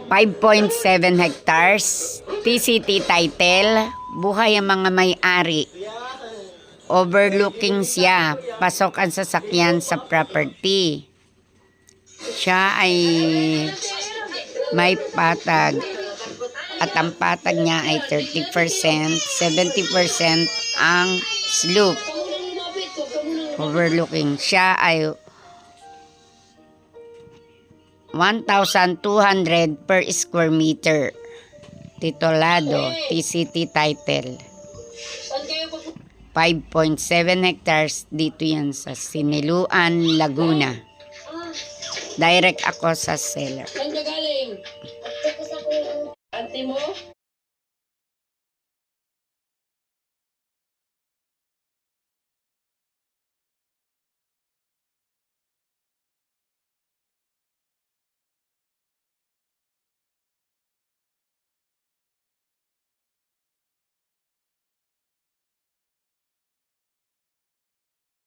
5.7 hectares, TCT title, buhay ang mga may-ari. Overlooking siya, pasok ang sasakyan sa property. Siya ay may patag at ang patag niya ay 30%, 70% ang slope. Overlooking siya ay 1,200 per square meter. Titulado, TCT title. 5.7 hectares, dito yan sa Siniluan, Laguna. Direct ako sa seller. Saan ka galing? Ante mo?